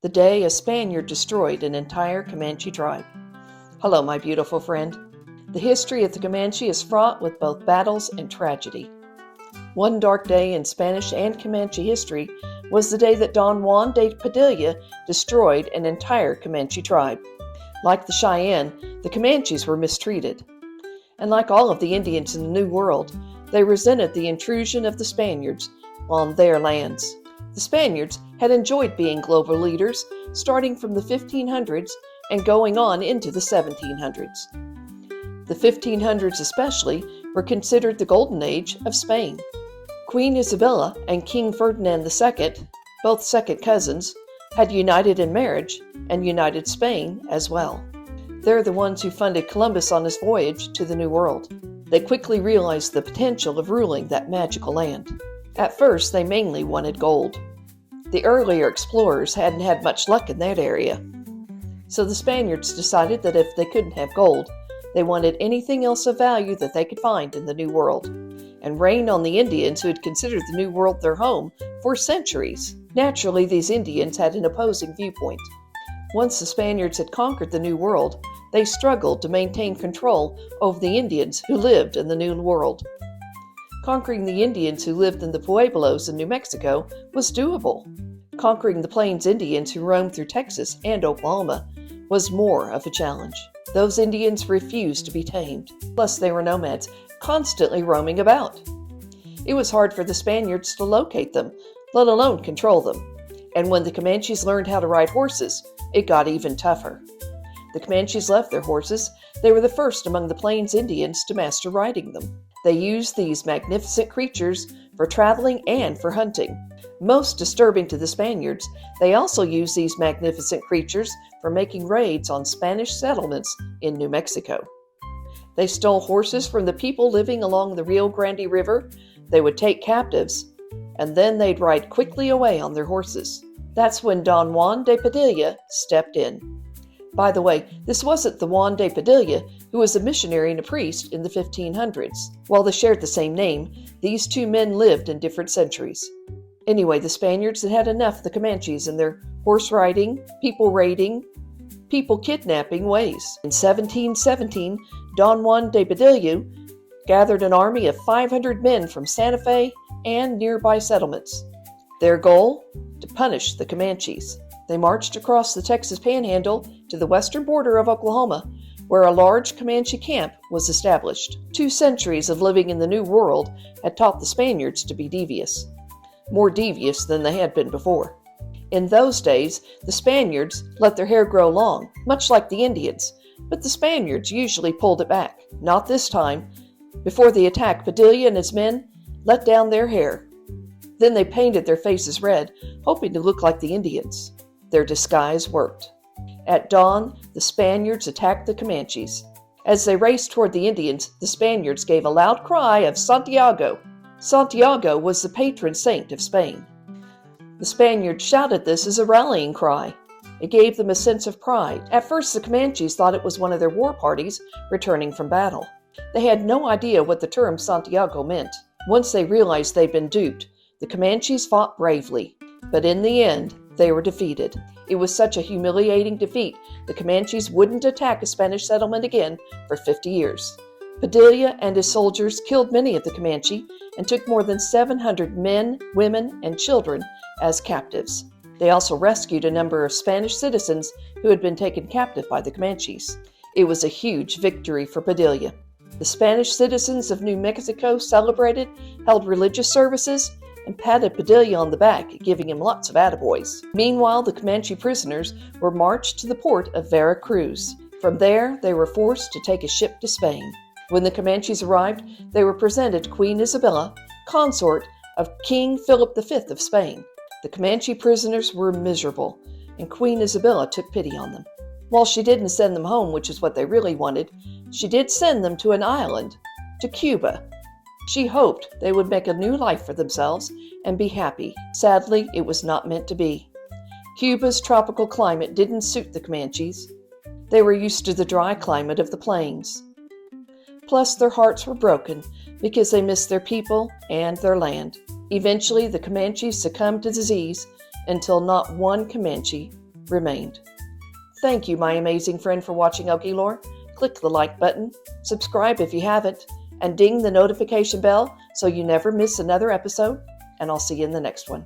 the day a Spaniard destroyed an entire Comanche tribe. Hello, my beautiful friend. The history of the Comanche is fraught with both battles and tragedy. One dark day in Spanish and Comanche history was the day that Don Juan de Padilla destroyed an entire Comanche tribe. Like the Cheyenne, the Comanches were mistreated. And like all of the Indians in the New World, they resented the intrusion of the Spaniards on their lands. The Spaniards had enjoyed being global leaders, starting from the 1500s and going on into the 1700s. The 1500s especially were considered the golden age of Spain. Queen Isabella and King Ferdinand II, both second cousins, had united in marriage and united Spain as well. They're the ones who funded Columbus on his voyage to the New World. They quickly realized the potential of ruling that magical land. At first, they mainly wanted gold. The earlier explorers hadn't had much luck in that area. So the Spaniards decided that if they couldn't have gold, they wanted anything else of value that they could find in the New World, and rain on the Indians who had considered the New World their home for centuries. Naturally, these Indians had an opposing viewpoint. Once the Spaniards had conquered the New World, they struggled to maintain control over the Indians who lived in the New World. Conquering the Indians who lived in the Pueblos in New Mexico was doable. Conquering the Plains Indians who roamed through Texas and Oklahoma was more of a challenge. Those Indians refused to be tamed. Plus, they were nomads, constantly roaming about. It was hard for the Spaniards to locate them, let alone control them. And when the Comanches learned how to ride horses, it got even tougher. The Comanches left their horses. They were the first among the Plains Indians to master riding them. They used these magnificent creatures for traveling and for hunting. Most disturbing to the Spaniards, they also used these magnificent creatures for making raids on Spanish settlements in New Mexico. They stole horses from the people living along the Rio Grande River. They would take captives, and then they'd ride quickly away on their horses. That's when Don Juan de Padilla stepped in. By the way, this wasn't the Juan de Padilla who was a missionary and a priest in the 1500s. While they shared the same name, these two men lived in different centuries. Anyway, the Spaniards had had enough of the Comanches and their horse riding, people raiding, people kidnapping ways. In 1717, Don Juan de Padilla gathered an army of 500 men from Santa Fe and nearby settlements. Their goal? To punish the Comanches. They marched across the Texas Panhandle to the western border of Oklahoma, where a large Comanche camp was established. 2 centuries of living in the New World had taught the Spaniards to be devious. More devious than they had been before. In those days, the Spaniards let their hair grow long, much like the Indians, but the Spaniards usually pulled it back. Not this time. Before the attack, Padilla and his men let down their hair. Then they painted their faces red, hoping to look like the Indians. Their disguise worked. At dawn, the Spaniards attacked the Comanches. As they raced toward the Indians, the Spaniards gave a loud cry of Santiago. Santiago was the patron saint of Spain. The Spaniards shouted this as a rallying cry. It gave them a sense of pride. At first, the Comanches thought it was one of their war parties returning from battle. They had no idea what the term Santiago meant. Once they realized they'd been duped, the Comanches fought bravely. But in the end, they were defeated. It was such a humiliating defeat, the Comanches wouldn't attack a Spanish settlement again for 50 years. Padilla and his soldiers killed many of the Comanche and took more than 700 men, women, and children as captives. They also rescued a number of Spanish citizens who had been taken captive by the Comanches. It was a huge victory for Padilla. The Spanish citizens of New Mexico celebrated, held religious services, and patted Padilla on the back, giving him lots of attaboys. Meanwhile, the Comanche prisoners were marched to the port of Veracruz. From there, they were forced to take a ship to Spain. When the Comanches arrived, they were presented to Queen Isabella, consort of King Philip V of Spain. The Comanche prisoners were miserable, and Queen Isabella took pity on them. While she didn't send them home, which is what they really wanted, she did send them to an island, to Cuba. She hoped they would make a new life for themselves and be happy. Sadly, it was not meant to be. Cuba's tropical climate didn't suit the Comanches. They were used to the dry climate of the plains. Plus, their hearts were broken because they missed their people and their land. Eventually, the Comanches succumbed to disease until not one Comanche remained. Thank you, my amazing friend, for watching Okie Lore. Click the like button, subscribe if you haven't, and ding the notification bell so you never miss another episode, and I'll see you in the next one.